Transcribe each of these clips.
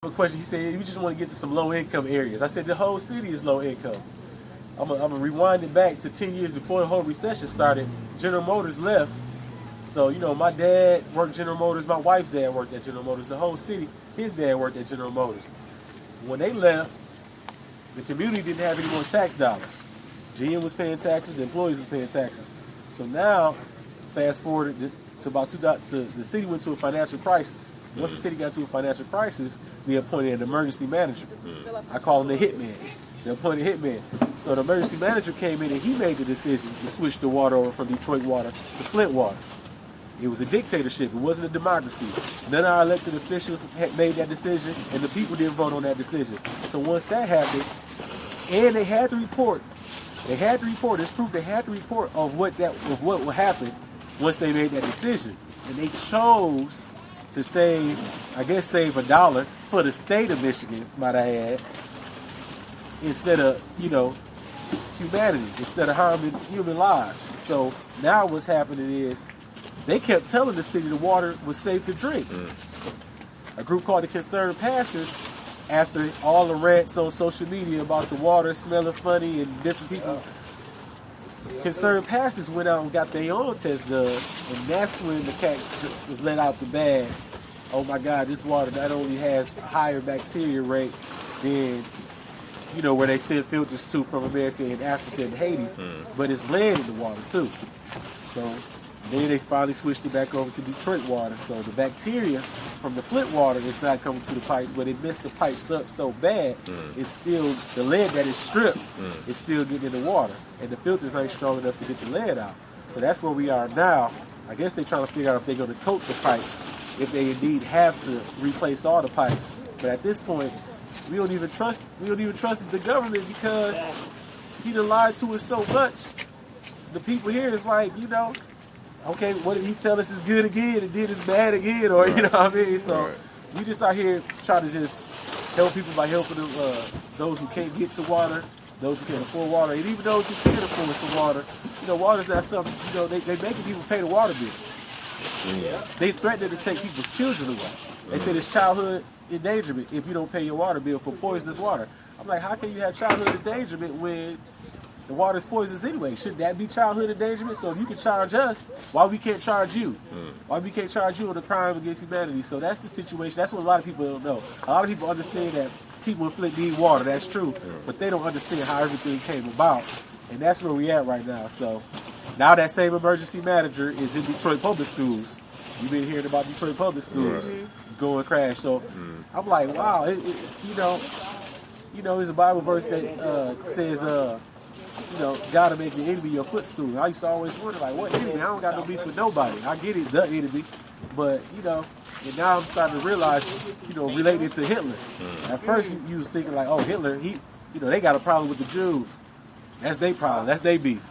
A question. He said, we just want to get to some low-income areas. I said, the whole city is low-income. I'm going to rewind it back to 10 years before the whole recession started. General Motors left. So, my dad worked General Motors. My wife's dad worked at General Motors. The whole city, his dad worked at General Motors. When they left, the community didn't have any more tax dollars. GM was paying taxes. The employees was paying taxes. So now, fast forward to about 2000, the city went to a financial crisis. Once the city got to a financial crisis, we appointed an emergency manager. I call him the hitman. The appointed hitman. So the emergency manager came in and he made the decision to switch the water over from Detroit water to Flint water. It was a dictatorship. It wasn't a democracy. None of our elected officials had made that decision, and the people didn't vote on that decision. So once that happened, and they had to report. It's proof they had to report of what would happen once they made that decision. And they chose to save $1 for the state of Michigan, might I add, instead of, humanity, instead of harming human lives. So now what's happening is they kept telling the city the water was safe to drink. A group called the Concerned Pastors, after all the rants on social media about the water smelling funny and different people, Concerned Pastors went out and got their own test done, and that's when the cat was let out the bag. Oh my God, this water not only has a higher bacteria rate than, where they send filters to from America and Africa and Haiti, but it's lead in the water too. So then they finally switched it back over to Detroit water. So the bacteria from the Flint water is not coming to the pipes, but it messed the pipes up so bad, it's still, the lead that is stripped is still getting in the water. And the filters ain't strong enough to get the lead out. So that's where we are now. I guess they're trying to figure out if they're going to coat the pipes, if they indeed have to replace all the pipes. But at this point, we don't even trust the government because he done lied to us so much. The people here is like, okay, what did he tell us is good again and then it's bad again, or you know what I mean? So we just out here trying to just help people by helping them, those who can't get to water, those who can't afford water, and even those who can afford some water. Water's not something, they making people pay the water bill. They threaten to take people's children away. They said it's childhood endangerment if you don't pay your water bill for poisonous water. I'm like, how can you have childhood endangerment when the water is poisonous anyway? Shouldn't that be childhood endangerment? So if you can charge us, why we can't charge you? Why we can't charge you on a crime against humanity? So that's the situation. That's what a lot of people don't know. A lot of people understand that people in Flint need water. That's true. But they don't understand how everything came about. And that's where we at right now. So now that same emergency manager is in Detroit public schools. You've been hearing about Detroit public schools going crash. So I'm like, wow. There's a Bible verse that says, God will make the enemy your footstool. I used to always wonder, like, what enemy? I don't got no beef with nobody. I get it, the enemy. But, and now I'm starting to realize, related to Hitler. At first, you was thinking, like, oh, Hitler, they got a problem with the Jews. That's their problem. That's their beef.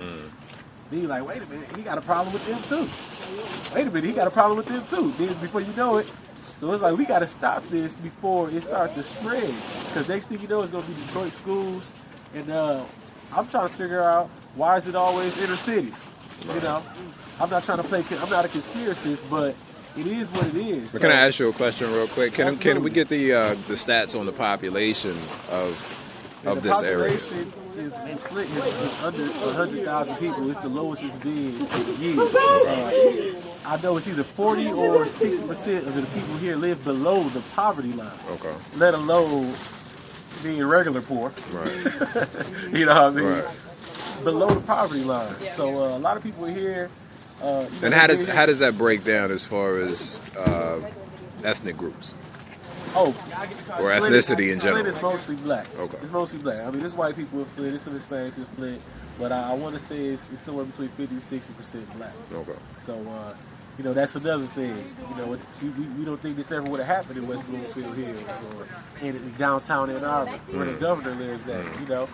Then you're like, wait a minute, he got a problem with them, too. Wait a minute, he got a problem with them, too. Then before you know it, so it's like, we got to stop this before it starts to spread. Because next thing you know, it's going to be Detroit schools. And I'm trying to figure out, why is it always inner cities? I'm not trying to play, I'm not a conspiracist, but it is what it is. But can I ask you a question real quick? Can we get the stats on the population of this area? In Flint is under 100,000 people. It's the lowest it's been in years. I know it's either 40 or 60% of the people here live below the poverty line. Okay. Let alone being regular poor. Right. You know what I mean? Right. Below the poverty line. So a lot of people here. And how does that break down as far as ethnic groups? Oh, or ethnicity in general? Flint is mostly black. Okay. It's mostly black. I mean, there's white people in Flint, there's some Hispanics in Flint, but I want to say it's somewhere between 50 and 60% black. Okay. So, that's another thing. We don't think this ever would have happened in West Bloomfield Hills or in downtown Ann Arbor, where the governor lives at. You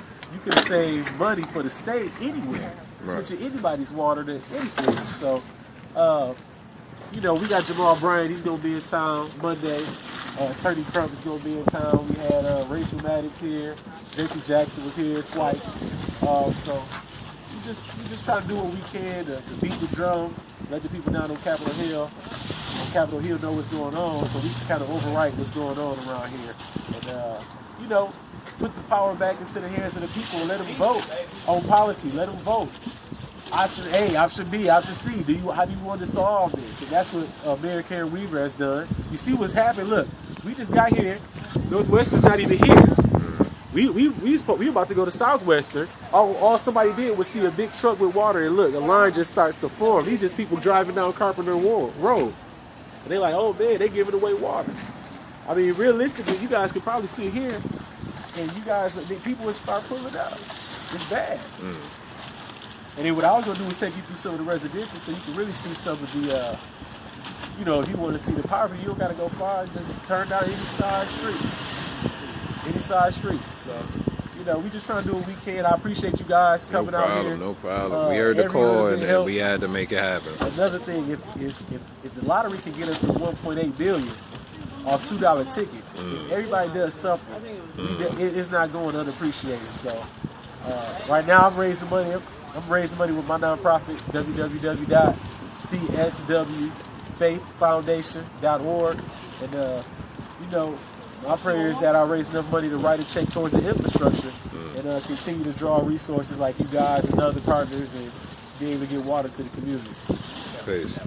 can save money for the state anywhere, switching anybody's water to anything. So, we got Jamal Bryant. He's going to be in town Monday. Attorney Crump is going to be in town. We had Rachel Maddox here. J.C. Jackson was here twice. So we just try to do what we can to beat the drum, let the people down on Capitol Hill. Capitol Hill know what's going on, so we can kind of overwrite what's going on around here. And, you know, put the power back into the hands of the people and let them vote on policy. Let them vote. Option A, option B, option C. How do you want to solve this? And that's what Mayor Karen Weaver has done. You see what's happening? Look, we just got here. Northwestern's not even here. We about to go to Southwestern. All somebody did was see a big truck with water, and look, a line just starts to form. These just people driving down Carpenter Road. And they're like, oh man, they giving away water. I mean, realistically, you guys could probably see here, and you guys, people would start pulling out. It's bad. And then what I was going to do was take you through some of the residential so you can really see some of the, you know, if you want to see the poverty, you don't got to go far. Just turn down any side street. Any side street. So, you know, we just trying to do what we can. I appreciate you guys coming out here. No problem. We heard the call and we had to make it happen. Another thing, if the lottery can get us to $1.8 billion off $2 tickets, if everybody does something, it's not going unappreciated. So, right now I'm raising money with my nonprofit, www.cswfaithfoundation.org. And, you know, my prayer is that I raise enough money to write a check towards the infrastructure and continue to draw resources like you guys and other partners and be able to get water to the community. Peace.